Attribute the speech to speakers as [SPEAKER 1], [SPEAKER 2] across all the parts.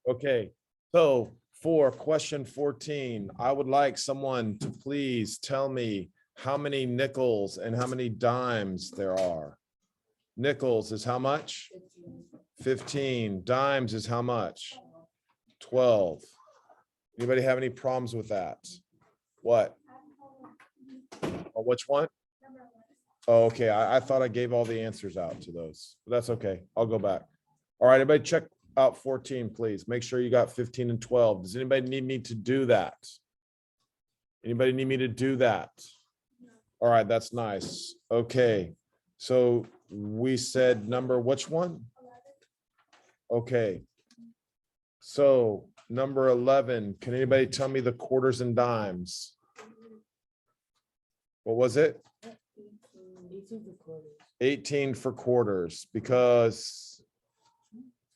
[SPEAKER 1] Okay, so for question 14, I would like someone to please tell me how many nickels and how many dimes there are. Nickels is how much? 15. Dimes is how much? 12. Anybody have any problems with that? What? Oh, which one? Oh, okay, I thought I gave all the answers out to those, but that's okay. I'll go back. All right, everybody check out 14, please. Make sure you got 15 and 12. Does anybody need me to do that? Anybody need me to do that? All right, that's nice. Okay, so we said number, which one? Okay. So number 11, can anybody tell me the quarters and dimes? What was it? 18 for quarters, because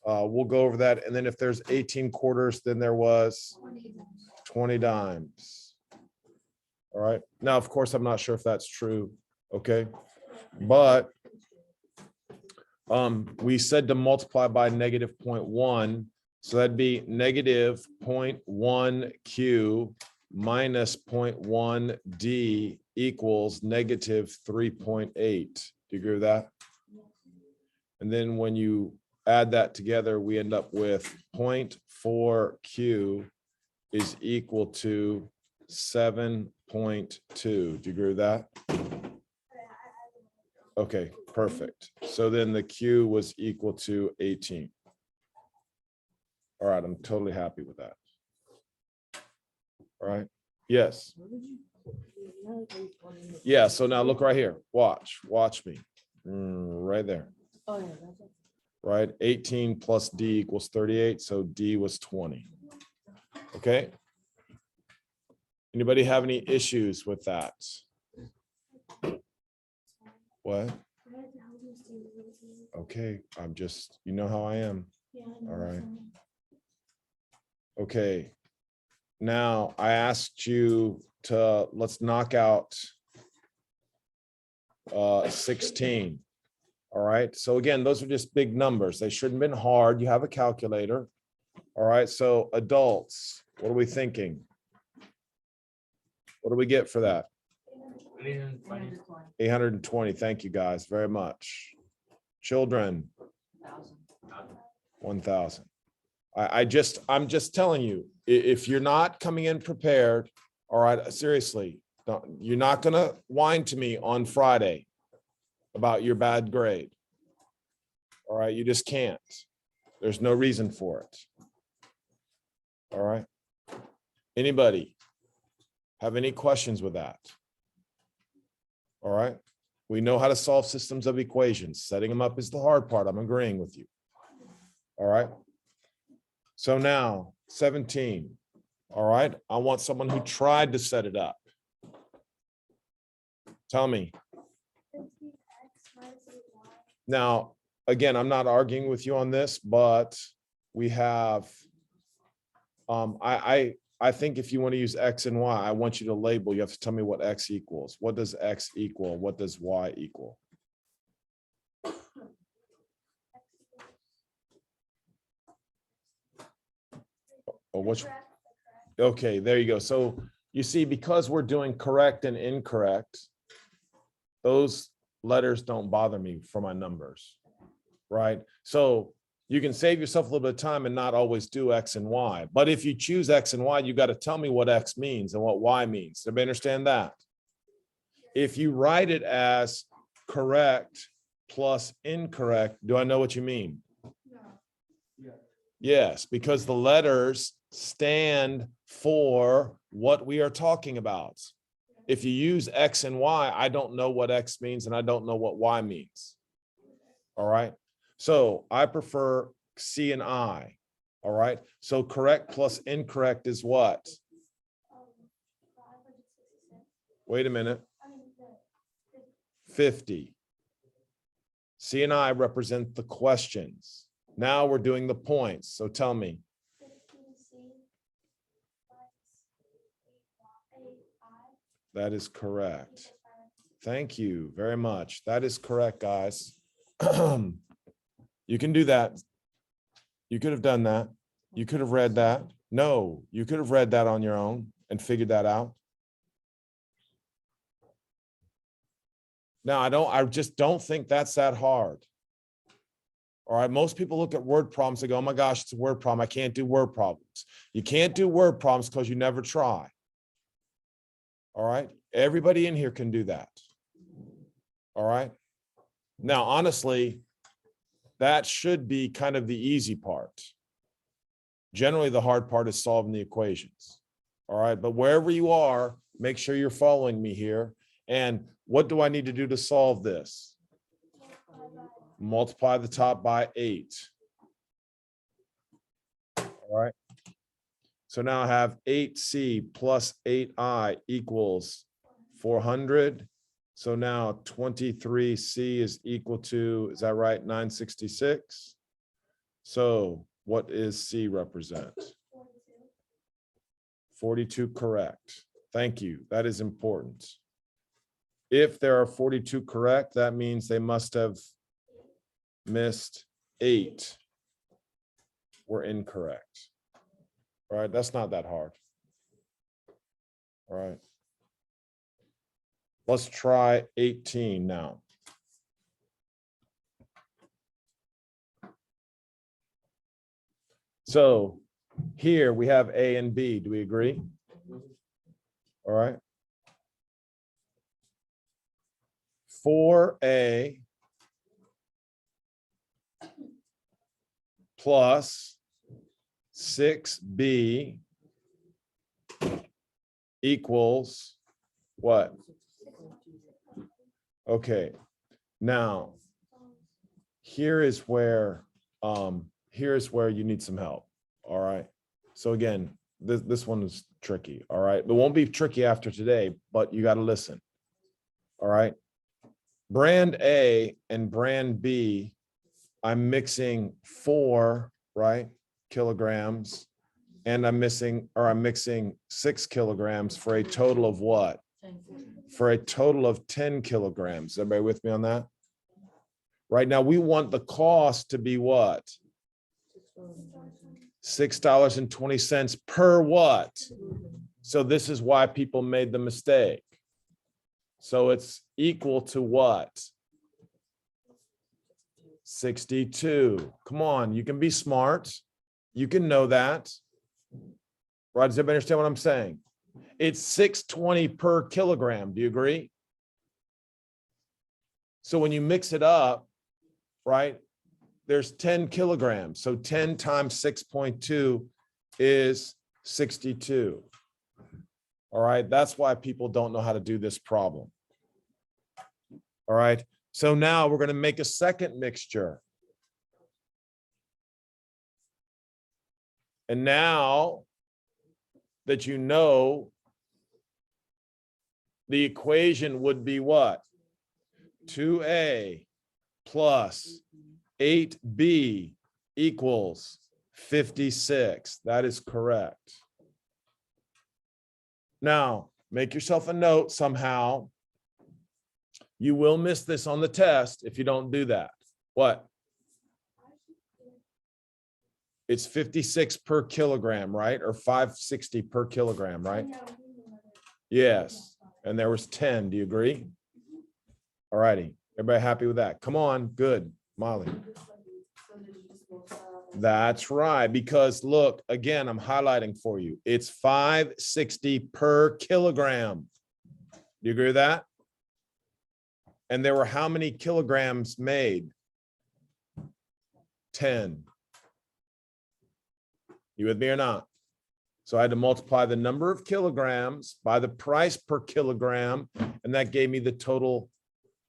[SPEAKER 1] we'll go over that. And then if there's 18 quarters, then there was 20 dimes. All right. Now, of course, I'm not sure if that's true. Okay. But we said to multiply by negative 0.1. So that'd be negative 0.1 Q minus 0.1 D equals negative 3.8. Do you agree with that? And then when you add that together, we end up with 0.4 Q is equal to 7.2. Do you agree with that? Okay, perfect. So then the Q was equal to 18. All right, I'm totally happy with that. All right, yes. Yeah, so now look right here. Watch me. Right there.
[SPEAKER 2] Oh, yeah.
[SPEAKER 1] Right, 18 plus D equals 38, so D was 20. Okay. Anybody have any issues with that? What? Okay, I'm just, you know how I am. All right. Okay. Now I asked you to, let's knock out 16. All right. So again, those are just big numbers. They shouldn't have been hard. You have a calculator. All right. So adults, what are we thinking? What do we get for that? 820. Thank you guys very much. Children, 1,000. I'm just telling you, if you're not coming in prepared, all right, seriously, you're not going to whine to me on Friday about your bad grade. All right, you just can't. There's no reason for it. All right. Anybody have any questions with that? All right. We know how to solve systems of equations. Setting them up is the hard part. I'm agreeing with you. All right. So now 17. All right. I want someone who tried to set it up. Tell me. Now, again, I'm not arguing with you on this, but we have, I think if you want to use X and Y, I want you to label, you have to tell me what X equals. What does X equal? What does Y equal? Oh, which? Okay, there you go. So you see, because we're doing correct and incorrect, those letters don't bother me for my numbers, right? So you can save yourself a little bit of time and not always do X and Y. But if you choose X and Y, you got to tell me what X means and what Y means. Does everybody understand that? If you write it as correct plus incorrect, do I know what you mean? Yes, because the letters stand for what we are talking about. If you use X and Y, I don't know what X means and I don't know what Y means. All right. So I prefer C and I. All right. So correct plus incorrect is what? Wait a minute. 50. C and I represent the questions. Now we're doing the points. So tell me. That is correct. Thank you very much. That is correct, guys. You can do that. You could have done that. You could have read that. No, you could have read that on your own and figured that out. Now, I just don't think that's that hard. All right, most people look at word problems, they go, oh my gosh, it's a word problem. I can't do word problems. You can't do word problems because you never try. All right, everybody in here can do that. All right. Now, honestly, that should be kind of the easy part. Generally, the hard part is solving the equations. All right, but wherever you are, make sure you're following me here. And what do I need to do to solve this? Multiply the top by 8. All right. So now I have 8c plus 8i equals 400. So now 23c is equal to, is that right, 966? So what is C represent? 42, correct. Thank you. That is important. If there are 42 correct, that means they must have missed 8 were incorrect. All right, that's not that hard. All right. Let's try 18 now. So here we have A and B. Do we agree? All right. 4A plus 6B equals what? Okay. Now, here's where you need some help. All right. So again, this one is tricky. All right. It won't be tricky after today, but you got to listen. All right. Brand A and brand B, I'm mixing 4, right, kilograms, and I'm mixing 6 kilograms for a total of what? For a total of 10 kilograms. Everybody with me on that? Right now, we want the cost to be what? $6.20 per what? So this is why people made the mistake. So it's equal to what? 62. Come on, you can be smart. You can know that. Right? Does everybody understand what I'm saying? It's $6.20 per kilogram. Do you agree? So when you mix it up, right, there's 10 kilograms. So 10 times 6.2 is 62. All right. That's why people don't know how to do this problem. All right. So now we're going to make a second mixture. And now that you know, the equation would be what? 2A plus 8B equals 56. That is correct. Now, make yourself a note somehow. You will miss this on the test if you don't do that. What? It's 56 per kilogram, right? Or 560 per kilogram, right? Yes. And there was 10. Do you agree? All righty. Everybody happy with that? Come on. Good. Molly. That's right. Because look, again, I'm highlighting for you. It's 560 per kilogram. Do you agree with that? And there were how many kilograms made? 10. You with me or not? So I had to multiply the number of kilograms by the price per kilogram, and that gave me the total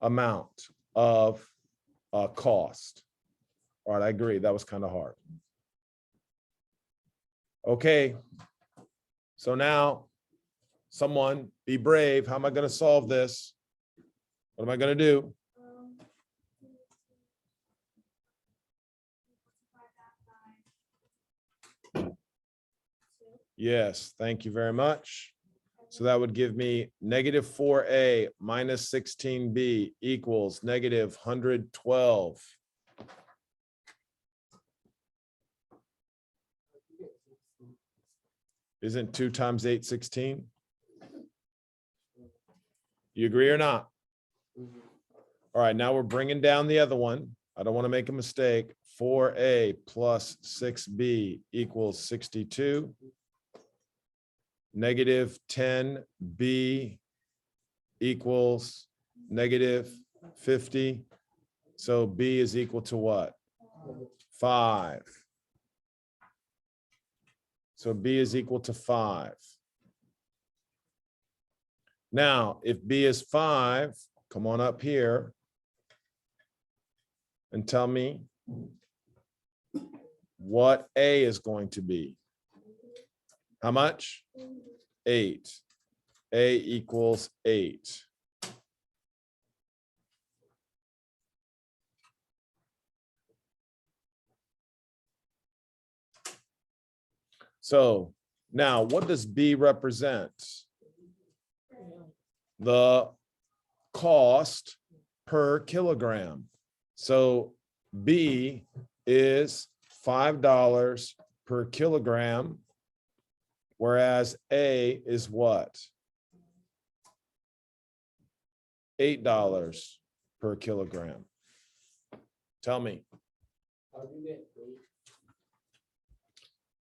[SPEAKER 1] amount of cost. All right, I agree. That was kind of hard. Okay. So now, someone be brave. How am I going to solve this? What am I going to do? Yes, thank you very much. So that would give me negative 4A minus 16B equals negative 112. Isn't 2 times 8, 16? You agree or not? All right, now we're bringing down the other one. I don't want to make a mistake. 4a plus 6b equals 62. Negative 10b equals negative 50. So b is equal to what? 5. So b is equal to 5. Now, if b is 5, come on up here and tell me what a is going to be. How much? 8. A equals 8. So now what does B represent? The cost per kilogram. So B is $5 per kilogram, whereas A is what? $8 per kilogram. Tell me.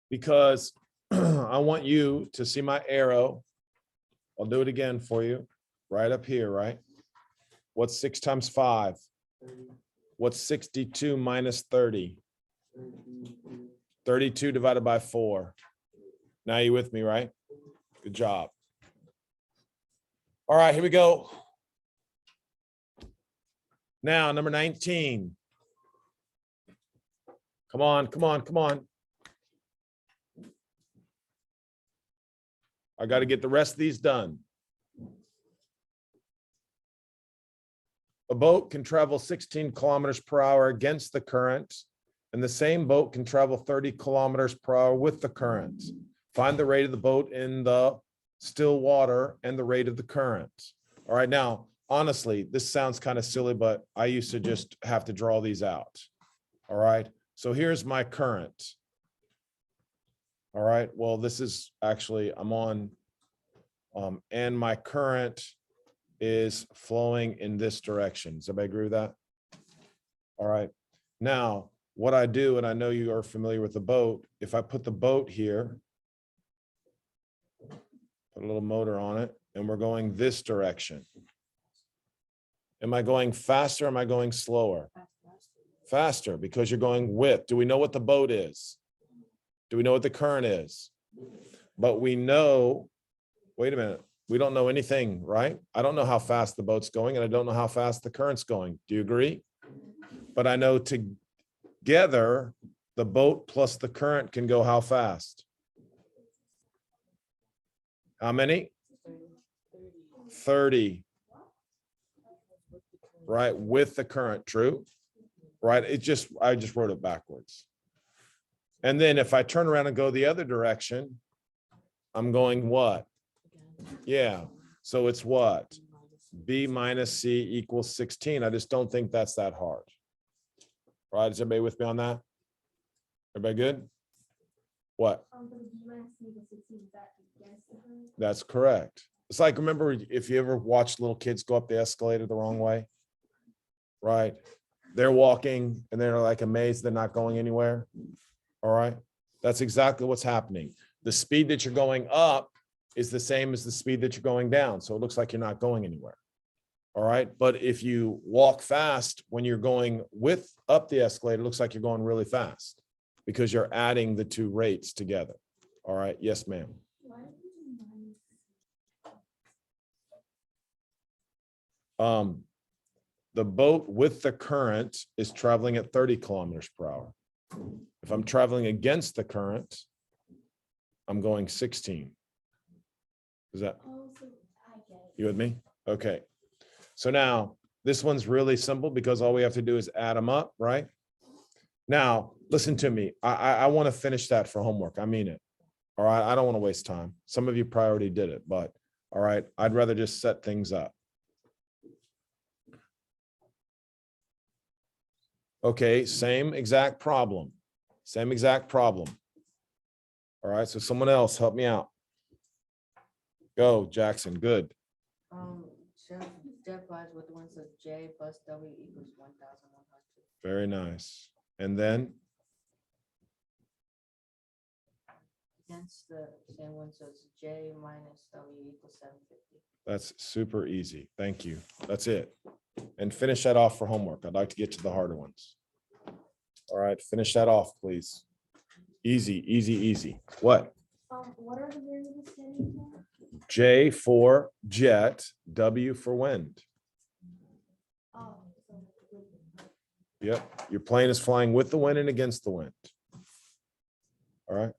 [SPEAKER 1] Because I want you to see my arrow. I'll do it again for you. Right up here, right? What's 6 times 5? What's 62 minus 30? 32 divided by 4. Now you with me, right? Good job. All right, here we go. Now, number 19. Come on, come on, come on. I got to get the rest of these done. A boat can travel 16 kilometers per hour against the current, and the same boat can travel 30 kilometers per hour with the current. Find the rate of the boat in the still water and the rate of the current. All right, now, honestly, this sounds kind of silly, but I used to just have to draw these out. All right, so here's my current. All right, well, this is actually, I'm on, and my current is flowing in this direction. Does everybody agree with that? All right, now what I do, and I know you are familiar with the boat, if I put the boat here, put a little motor on it, and we're going this direction. Am I going faster? Or am I going slower? Faster, because you're going with. Do we know what the boat is? Do we know what the current is? But we know, wait a minute, we don't know anything, right? I don't know how fast the boat's going, and I don't know how fast the current's going. Do you agree? But I know together, the boat plus the current can go how fast? How many? 30. Right, with the current, true? Right, I just wrote it backwards. And then if I turn around and go the other direction, I'm going what? Yeah, so it's what? B minus C equals 16. I just don't think that's that hard. Right, is everybody with me on that? Everybody good? What? That's correct. It's like, remember if you ever watched little kids go up the escalator the wrong way? Right, they're walking and they're like amazed they're not going anywhere. All right, that's exactly what's happening. The speed that you're going up is the same as the speed that you're going down, so it looks like you're not going anywhere. All right, but if you walk fast when you're going up the escalator, it looks like you're going really fast because you're adding the two rates together. All right, yes, ma'am. The boat with the current is traveling at 30 kilometers per hour. If I'm traveling against the current, I'm going 16. Is that, you with me? Okay. So now this one's really simple because all we have to do is add them up, right? Now, listen to me. I want to finish that for homework. I mean it. All right. I don't want to waste time. Some of you probably already did it, but all right. I'd rather just set things up. Okay. Same exact problem. Same exact problem. All right. So someone else help me out. Go, Jackson. Good.
[SPEAKER 2] Step wise with the one says J plus W equals 1,100.
[SPEAKER 1] Very nice. And then
[SPEAKER 2] Against the same one says J minus W equals 750.
[SPEAKER 1] that's super easy. Thank you. That's it. And finish that off for homework. I'd like to get to the harder ones. All right, finish that off, please. Easy, easy, easy. What?
[SPEAKER 3] What are the variables standing for?
[SPEAKER 1] J for jet, W for wind.
[SPEAKER 3] Oh,
[SPEAKER 1] Yep, your plane is flying with the wind and against the wind. All right.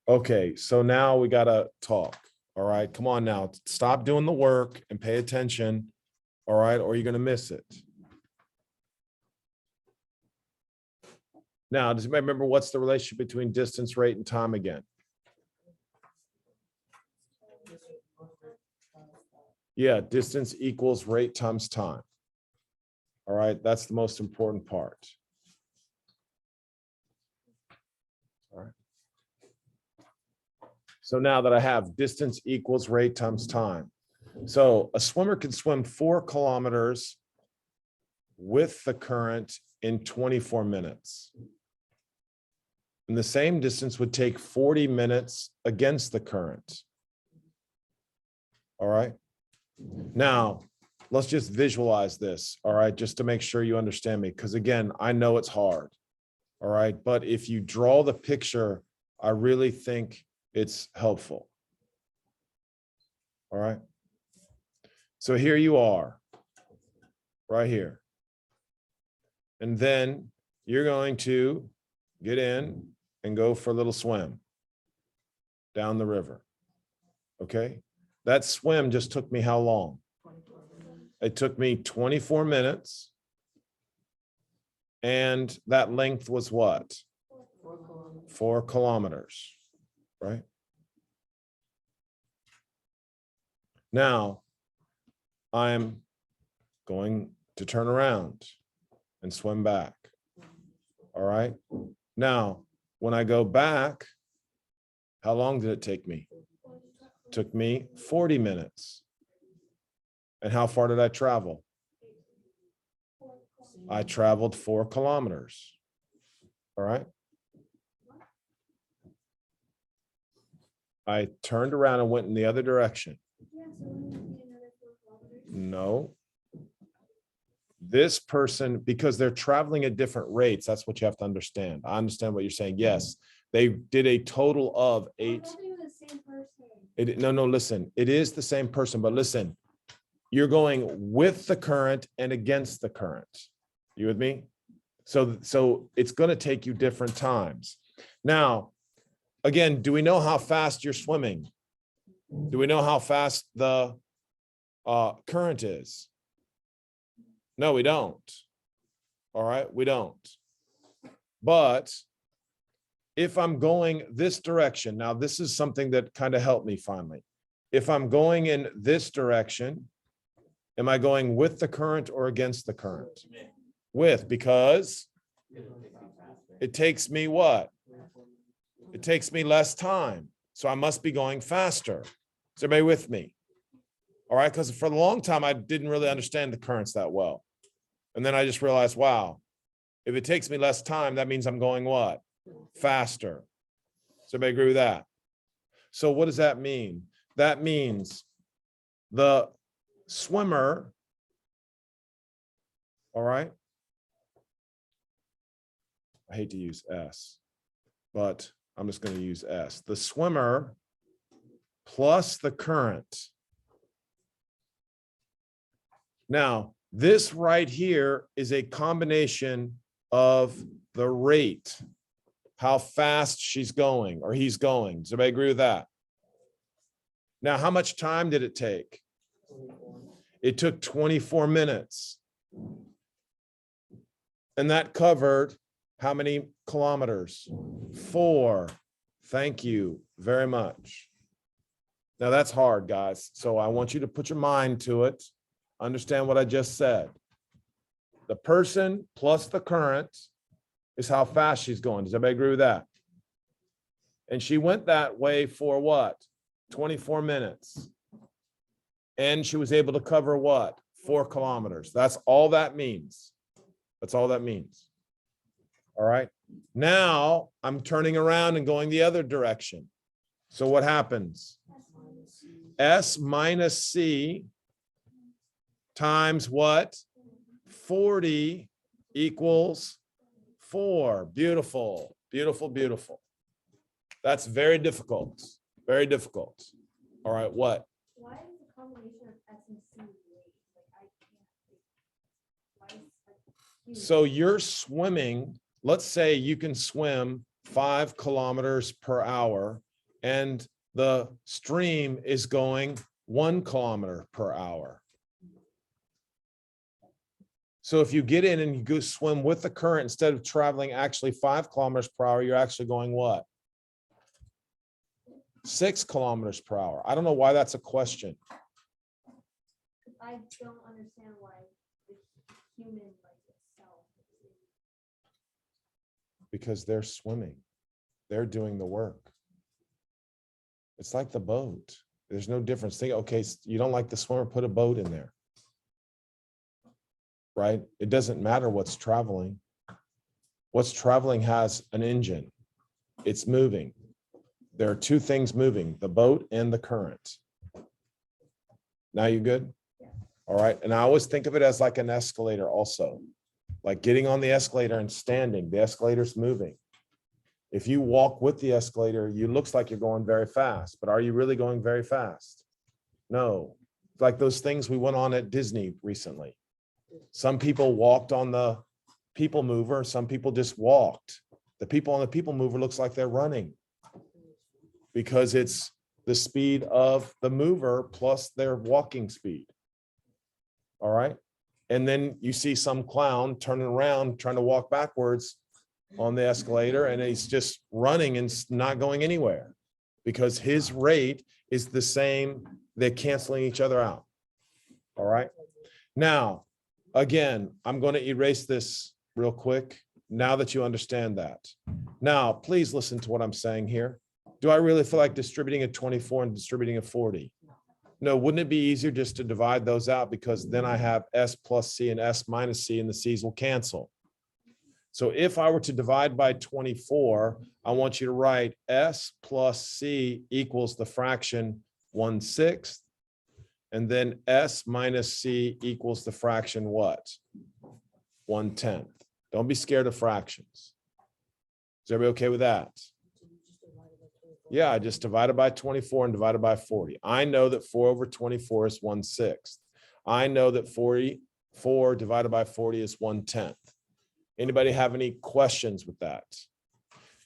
[SPEAKER 1] Okay, so now we gotta talk. All right, come on now. Stop doing the work and pay attention. All right, or you're gonna miss it. Now, does anybody remember what's the relationship between distance, rate, and time again? Yeah, distance equals rate times time. All right, that's the most important part. All right. So now that I have distance equals rate times time. So a swimmer can swim 4 kilometers with the current in 24 minutes. And the same distance would take 40 minutes against the current. All right. Now, let's just visualize this, all right, just to make sure you understand me, because again, I know it's hard, all right, but if you draw the picture, I really think it's helpful. All right. So here you are, right here. And then you're going to get in and go for a little swim down the river. Okay. That swim just took me how long? It took me 24 minutes. And that length was what? 4 kilometers, right? Now, I'm going to turn around and swim back. All right. Now, when I go back, how long did it take me? It took me 40 minutes. And how far did I travel? I traveled 4 kilometers. All right. I turned around and went in the other direction. No. This person, because they're traveling at different rates, that's what you have to understand. I understand what you're saying. Yes, they did a total of 8. No, listen, it is the same person, but listen, you're going with the current and against the current. You with me? So it's going to take you different times. Now, again, do we know how fast you're swimming? Do we know how fast the current is? No, we don't. All right, we don't. But if I'm going this direction, now this is something that kind of helped me finally. If I'm going in this direction, am I going with the current or against the current? With, because it takes me what? It takes me less time. So I must be going faster. Is everybody with me? All right, because for a long time, I didn't really understand the currents that well. And then I just realized, wow, if it takes me less time, that means I'm going what? Faster. Does everybody agree with that? So what does that mean? That means the swimmer, all right? I hate to use S, but I'm just going to use S. The swimmer plus the current. Now, this right here is a combination of the rate, how fast she's going or he's going. Does everybody agree with that? Now, how much time did it take? It took 24 minutes. And that covered how many kilometers? 4. Thank you very much. Now, that's hard, guys. So I want you to put your mind to it. Understand what I just said. The person plus the current is how fast she's going. Does everybody agree with that? And she went that way for what? 24 minutes. And she was able to cover what? 4 kilometers. That's all that means. That's all that means. All right. Now I'm turning around and going the other direction. So what happens? S minus C times what? 40 equals 4. Beautiful, beautiful, beautiful. That's very difficult. Very difficult. All right, what?
[SPEAKER 3] Why is the combination of S and C weight? Like I can't. Why is like huge?
[SPEAKER 1] So you're swimming, let's say you can swim 5 kilometers per hour and the stream is going 1 kilometer per hour. So if you get in and you go swim with the current, instead of traveling actually 5 kilometers per hour, you're actually going what? 6 kilometers per hour. I don't know why that's a question.
[SPEAKER 3] I don't understand why the human like itself.
[SPEAKER 1] Because they're swimming. They're doing the work. It's like the boat. There's no difference. Think, okay, you don't like the swimmer, put a boat in there. Right? It doesn't matter what's traveling. What's traveling has an engine. It's moving. There are 2 things moving, the boat and the current. Now you good?
[SPEAKER 3] Yeah.
[SPEAKER 1] All right. And I always think of it as like an escalator also. Like getting on the escalator and standing, the escalator's moving. If you walk with the escalator, you looks like you're going very fast, but are you really going very fast? No. It's like those things we went on at Disney recently. Some people walked on the people mover, some people just walked. The people on the people mover looks like they're running because it's the speed of the mover plus their walking speed. All right. And then you see some clown turning around, trying to walk backwards on the escalator, and he's just running and not going anywhere because his rate is the same. They're canceling each other out. All right. Now, again, I'm going to erase this real quick now that you understand that. Now, please listen to what I'm saying here. Do I really feel like distributing a 24 and distributing a 40? No, wouldn't it be easier just to divide those out, because then I have S plus C and S minus C and the C's will cancel. So if I were to divide by 24, I want you to write S plus C equals the fraction 1/6. And then S minus C equals the fraction what? 1/10. Don't be scared of fractions. Is everybody okay with that? Yeah, I just divided by 24 and divided by 40. I know that 4 over 24 is 1/6. I know that 44 divided by 40 is 1/10. Anybody have any questions with that?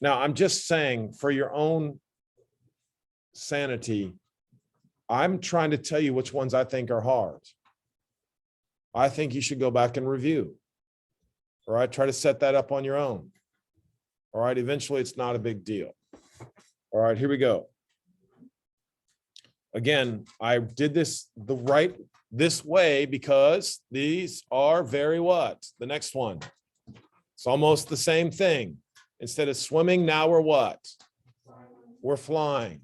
[SPEAKER 1] Now, I'm just saying for your own sanity, I'm trying to tell you which ones I think are hard. I think you should go back and review. All right, try to set that up on your own. All right, eventually it's not a big deal. All right, here we go. Again, I did this this way because these are very what? The next one. It's almost the same thing. Instead of swimming, now we're what? We're flying.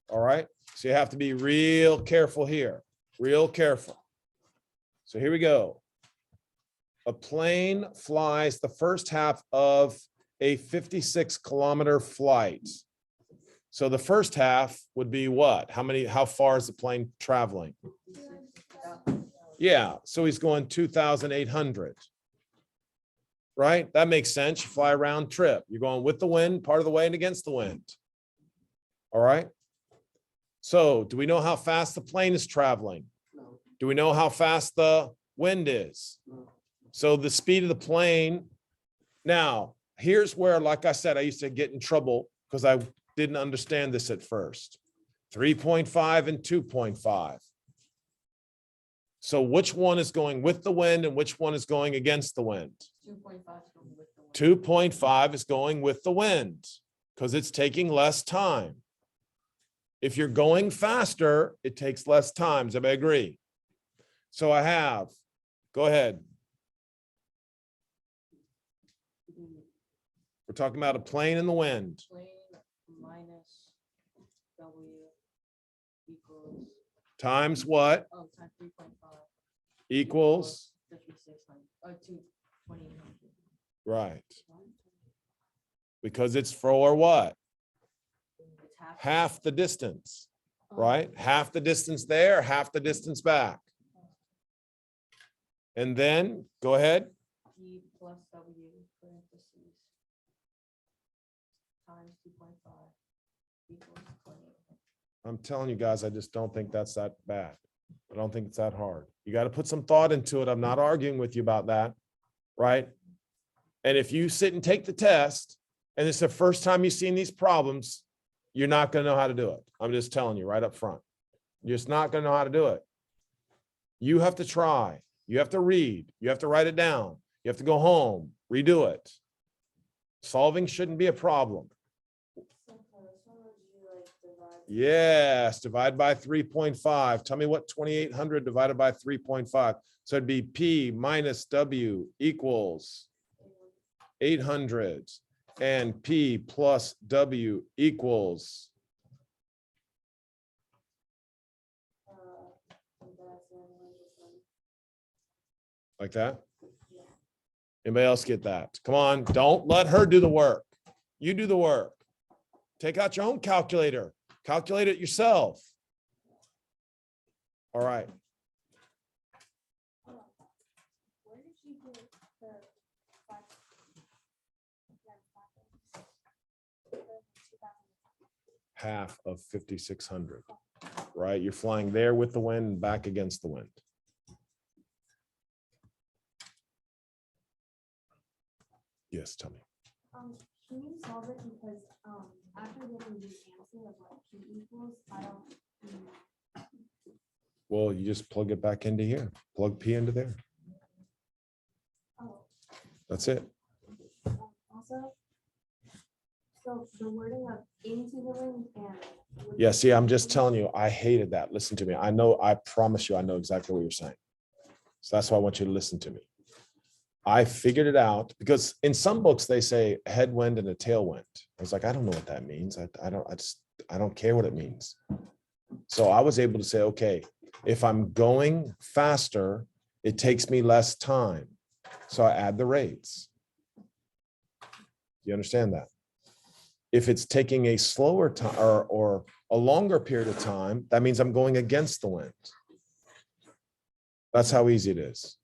[SPEAKER 1] All right, so you have to be real careful here, real careful. So here we go. A plane flies the first half of a 56-kilometer flight. So the first half would be what? How far is the plane traveling? Yeah, so he's going 2,800. Right? That makes sense. You fly a round trip. You're going with the wind part of the way and against the wind. All right. So do we know how fast the plane is traveling?
[SPEAKER 4] No.
[SPEAKER 1] Do we know how fast the wind is?
[SPEAKER 4] No.
[SPEAKER 1] So the speed of the plane. Now, here's where, like I said, I used to get in trouble because I didn't understand this at first. 3.5 and 2.5. So which one is going with the wind and which one is going against the wind? 2.5 is going with the wind because it's taking less time. If you're going faster, it takes less time. Does everybody agree? So I have, go ahead. We're talking about a plane in the wind.
[SPEAKER 2] Plane minus W equals,
[SPEAKER 1] Times what?
[SPEAKER 2] oh, times 3.5
[SPEAKER 1] Equals,
[SPEAKER 2] 5,600, or 2,800.
[SPEAKER 1] right. Because it's for what?
[SPEAKER 2] It's half.
[SPEAKER 1] Half the distance,
[SPEAKER 2] Oh,
[SPEAKER 1] right? Half the distance there, half the distance back. And then, go ahead.
[SPEAKER 2] E plus W parentheses times 2.5 equals 28.
[SPEAKER 1] I'm telling you guys, I just don't think that's that bad. I don't think it's that hard. You got to put some thought into it. I'm not arguing with you about that, right? And if you sit and take the test, and it's the first time you've seen these problems, you're not going to know how to do it. I'm just telling you right up front. You're just not going to know how to do it. You have to try. You have to read. You have to write it down. You have to go home, redo it. Solving shouldn't be a problem. Yes, divide by 3.5. Tell me what 2,800 divided by 3.5. So it'd be P minus W equals 800. And P plus W equals. Like that? Anybody else get that? Come on, don't let her do the work. You do the work. Take out your own calculator. Calculate it yourself. All right.
[SPEAKER 3] Where did you get the five? The 2,000?
[SPEAKER 1] Half of 5,600, right? You're flying there with the wind and back against the wind. Yes, tell me.
[SPEAKER 3] Can you solve it because after getting the answer of what P equals, I don't.
[SPEAKER 1] Well, you just plug it back into here. Plug P into there.
[SPEAKER 3] Oh,
[SPEAKER 1] That's it.
[SPEAKER 3] also, so the wording of into the wind and.
[SPEAKER 1] Yeah, see, I'm just telling you, I hated that. Listen to me. I know, I promise you, I know exactly what you're saying. So that's why I want you to listen to me. I figured it out because in some books they say a headwind and a tailwind. I was like, I don't know what that means. I don't care what it means. So I was able to say, okay, if I'm going faster, it takes me less time. So I add the rates. You understand that? If it's taking a slower time or a longer period of time, that means I'm going against the wind. That's how easy it is.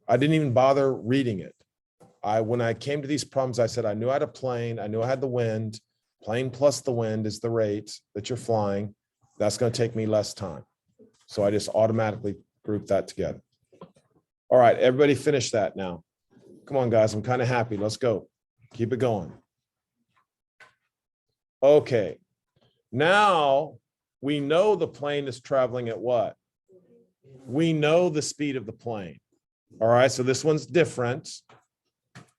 [SPEAKER 1] I didn't even bother reading it. When I came to these problems, I said, I knew I had a plane. I knew I had the wind. Plane plus the wind is the rate that you're flying. That's going to take me less time. So I just automatically group that together. All right, everybody finish that now. Come on, guys. I'm kind of happy. Let's go. Keep it going. Okay. Now we know the plane is traveling at what? We know the speed of the plane. All right, so this one's different.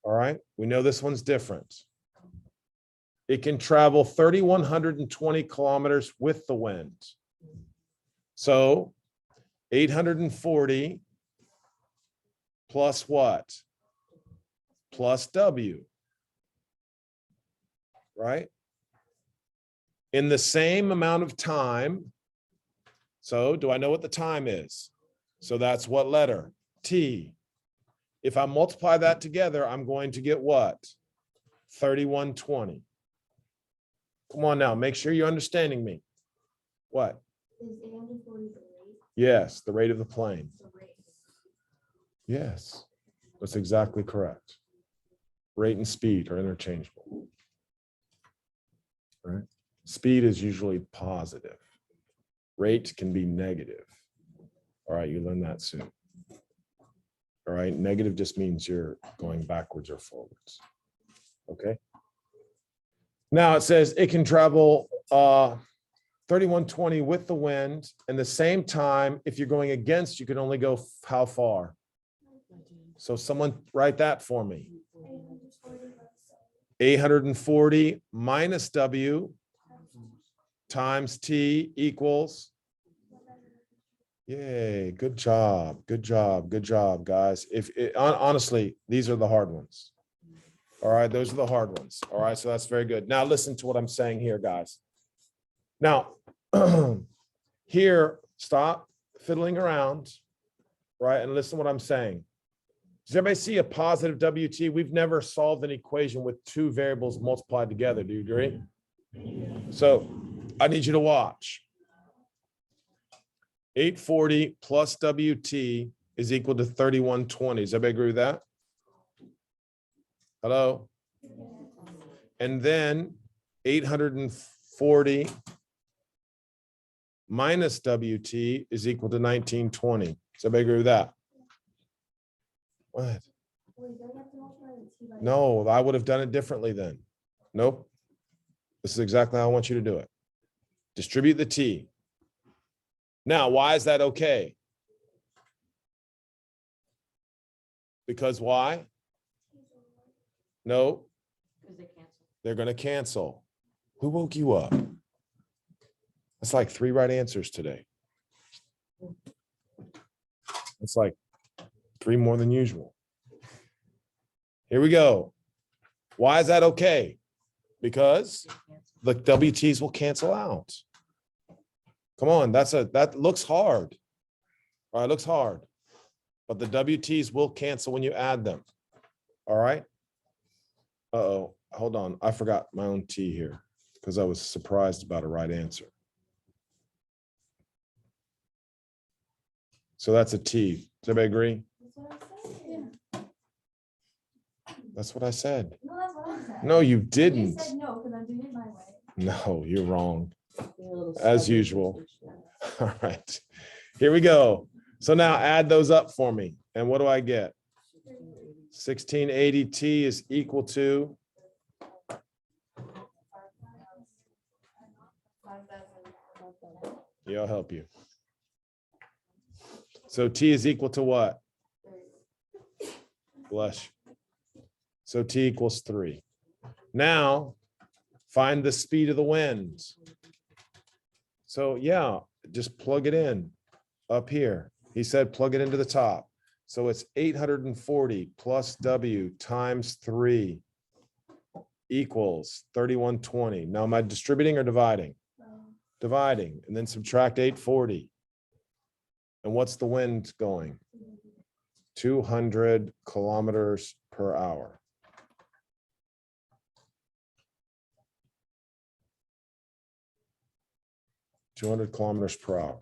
[SPEAKER 1] All right, we know this one's different. It can travel 3,120 kilometers with the wind. So 840 plus what? Plus W. Right? In the same amount of time. So do I know what the time is? So that's what letter? T. If I multiply that together, I'm going to get what? 3,120. Come on now, make sure you're understanding me. What?
[SPEAKER 3] Is 840 the rate?
[SPEAKER 1] Yes, the rate of the plane.
[SPEAKER 3] The rate.
[SPEAKER 1] Yes, that's exactly correct. Rate and speed are interchangeable. Right? Speed is usually positive. Rate can be negative. All right, you learn that soon. All right, negative just means you're going backwards or forwards. Okay. Now it says it can travel 3,120 with the wind, and the same time, if you're going against, you can only go how far? So someone write that for me. 840 minus W times T equals. Yay, good job, good job, good job, guys. Honestly, these are the hard ones. All right, those are the hard ones. All right, so that's very good. Now listen to what I'm saying here, guys. Now, here, stop fiddling around, right? And listen to what I'm saying. Does everybody see a positive WT? We've never solved an equation with two variables multiplied together. Do you agree? So I need you to watch. 840 plus WT is equal to 3120. Does everybody agree with that? Hello? And then 840 minus WT is equal to 1920. Does everybody agree with that? What? No, I would have done it differently then. Nope. This is exactly how I want you to do it. Distribute the T. Now, why is that okay? Because why? No,
[SPEAKER 2] Because they cancel.
[SPEAKER 1] they're going to cancel. Who woke you up? That's like 3 right answers today. It's like 3 more than usual. Here we go. Why is that okay? Because the WTs will cancel out. Come on, that looks hard. All right, it looks hard. But the WTs will cancel when you add them. All right. Uh-oh, hold on. I forgot my own T here because I was surprised about a right answer. So that's a T. Does everybody agree? That's what I said.
[SPEAKER 3] No, that's what I said.
[SPEAKER 1] No, you
[SPEAKER 3] You
[SPEAKER 1] didn't.
[SPEAKER 3] said no, because I'm doing it my way.
[SPEAKER 1] No, you're wrong. As usual. All right, here we go. So now add those up for me. And what do I get? 1680 T is equal to, yeah, I'll help you. So T is equal to what? Bless you. So T equals 3. Now, find the speed of the wind. So yeah, just plug it in up here. He said plug it into the top. So it's 840 plus W times 3 equals 3120. Now am I distributing or dividing? Dividing, and then subtract 840. And what's the wind going? 200 kilometers per hour. (200 kilometers per hour).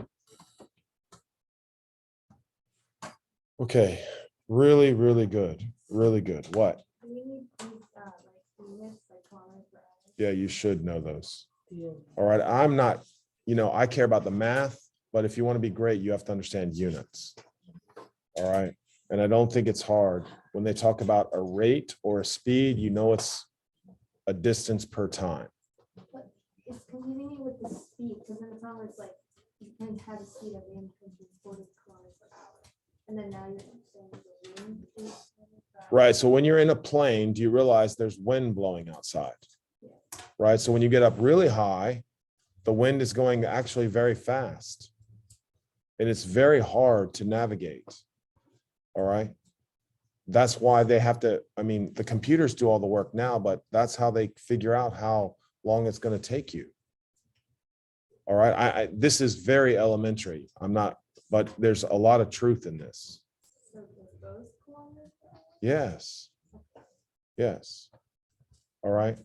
[SPEAKER 1] Okay, really, really good. Really good. What?
[SPEAKER 3] Do we need these, like, units, like kilometers per hour?
[SPEAKER 1] Yeah, you should know those. All right, I'm not, I care about the math, but if you want to be great, you have to understand units. All right, and I don't think it's hard. When they talk about a rate or a speed, it's a distance per time.
[SPEAKER 3] But it's confusing me with the speed, because in the song it's like, you can have a speed of wind from 40 kilometers per hour. And then now you're saying the wind is.
[SPEAKER 1] Right, so when you're in a plane, do you realize there's wind blowing outside? Right, so when you get up really high, the wind is going actually very fast. And it's very hard to navigate. All right. That's why they have to, the computers do all the work now, but that's how they figure out how long it's going to take you. All right. This is very elementary. But there's a lot of truth in this.
[SPEAKER 3] So it goes kilometers per hour?
[SPEAKER 1] Yes. Yes. All right.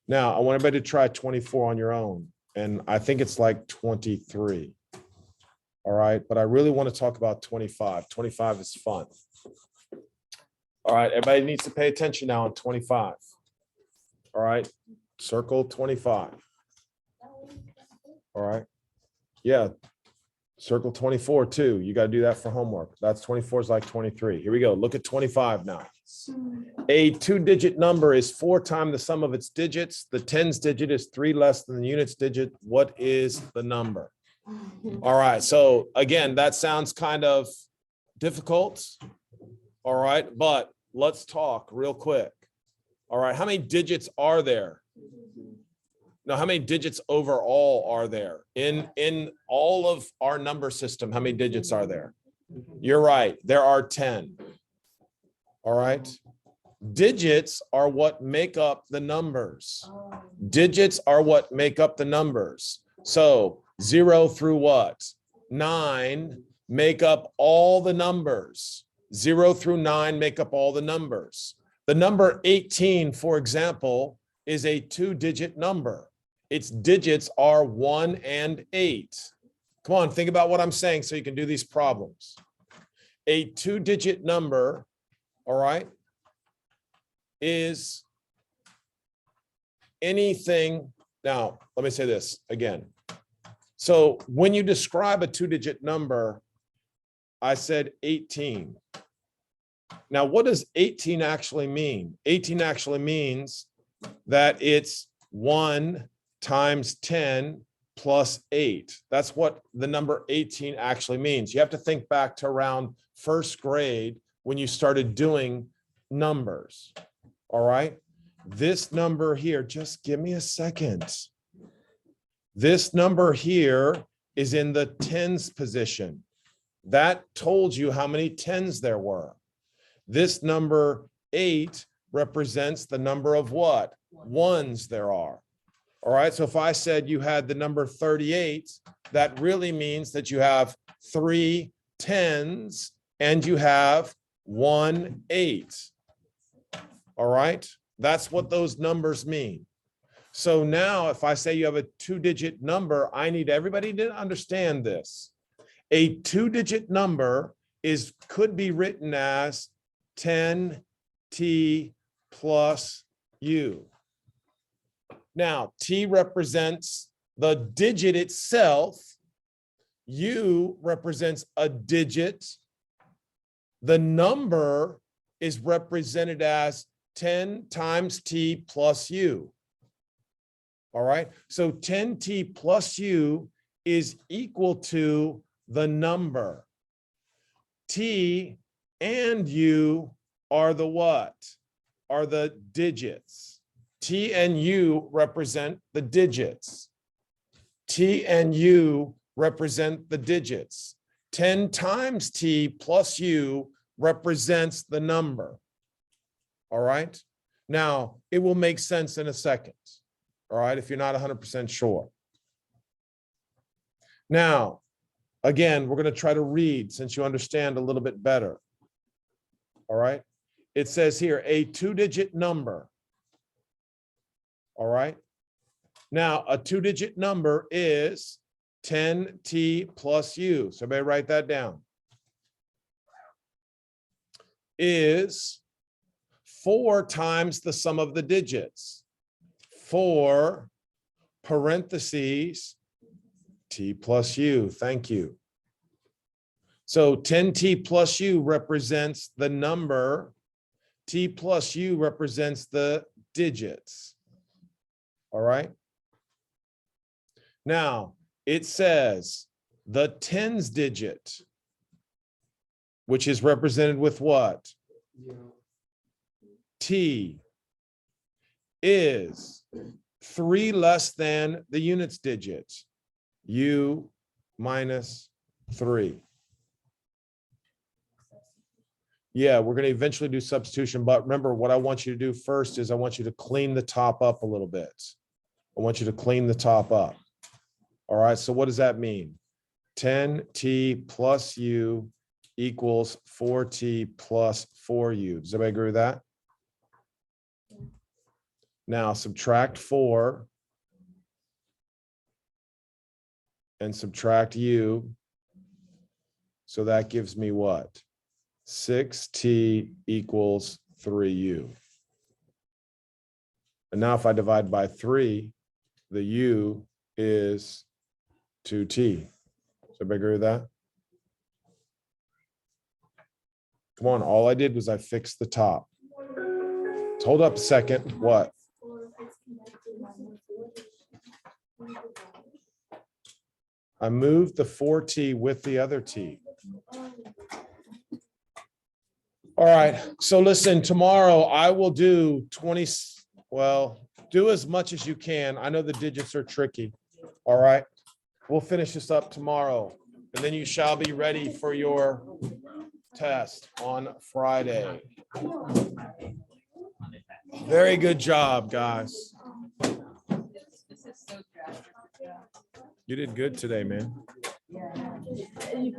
[SPEAKER 1] Now I want everybody to try 24 on your own. And I think it's like 23. All right. But I really want to talk about 25. 25 is fun. All right. Everybody needs to pay attention now on 25. All right. Circle 25. All right. Yeah. Circle 24 too. You got to do that for homework. That's 24 is like 23. Here we go. Look at 25 now. A 2-digit number is 4 times the sum of its digits. The tens digit is 3 less than the units digit. What is the number? All right. So again, that sounds kind of difficult. All right. But let's talk real quick. All right. How many digits are there? No, how many digits overall are there? In all of our number system, how many digits are there? You're right. There are 10. All right. Digits are what make up the numbers.
[SPEAKER 2] Oh,
[SPEAKER 1] Digits are what make up the numbers. So 0 through what? 9 make up all the numbers. 0 through 9 make up all the numbers. The number 18, for example, is a 2-digit number. Its digits are 1 and 8. Come on, think about what I'm saying so you can do these problems. A 2-digit number, all right, is anything. Now, let me say this again. So when you describe a 2-digit number, I said 18. Now, what does 18 actually mean? 18 actually means that it's 1 times 10 plus 8. That's what the number 18 actually means. You have to think back to around first grade when you started doing numbers. All right. This number here, just give me a second. This number here is in the tens position. That told you how many tens there were. This number 8 represents the number of what? Ones there are. All right. So if I said you had the number 38, that really means that you have 3 tens and you have 1 8. All right. That's what those numbers mean. So now if I say you have a 2-digit number, I need everybody to understand this. A 2-digit number could be written as 10t plus u. Now, t represents the digit itself. U represents a digit. The number is represented as 10 times t plus u. All right. So 10t plus u is equal to the number. T and u are the what? Are the digits. T and u represent the digits. T and u represent the digits. 10 times t plus u represents the number. All right. Now, it will make sense in a second. All right. If you're not 100% sure. Now, again, we're going to try to read since you understand a little bit better. All right. It says here a 2-digit number. All right. Now, a 2-digit number is 10t plus u. So everybody write that down. Is 4 times the sum of the digits. 4 parentheses t plus u. Thank you. So 10t plus u represents the number. T plus u represents the digits. All right. Now, it says the tens digit, which is represented with what? T, is 3 less than the units digit, u minus 3. Yeah, we're going to eventually do substitution, but remember what I want you to do first is I want you to clean the top up a little bit. I want you to clean the top up. All right, so what does that mean? 10t plus u equals 4t plus 4u. Does everybody agree with that? Now subtract 4 and subtract u. So that gives me what? 6t equals 3u. And now if I divide by 3, the u is 2t. So everybody agree with that? Come on, all I did was I fixed the top. Hold up a second. What? I moved the 4t with the other t. All right, so listen, tomorrow I will do 20, well, do as much as you can. I know the digits are tricky. All right, we'll finish this up tomorrow, and then you shall be ready for your test on Friday. Very good job, guys.
[SPEAKER 2] This is so drastic.
[SPEAKER 1] You did good today, man.
[SPEAKER 2] Yeah.
[SPEAKER 3] You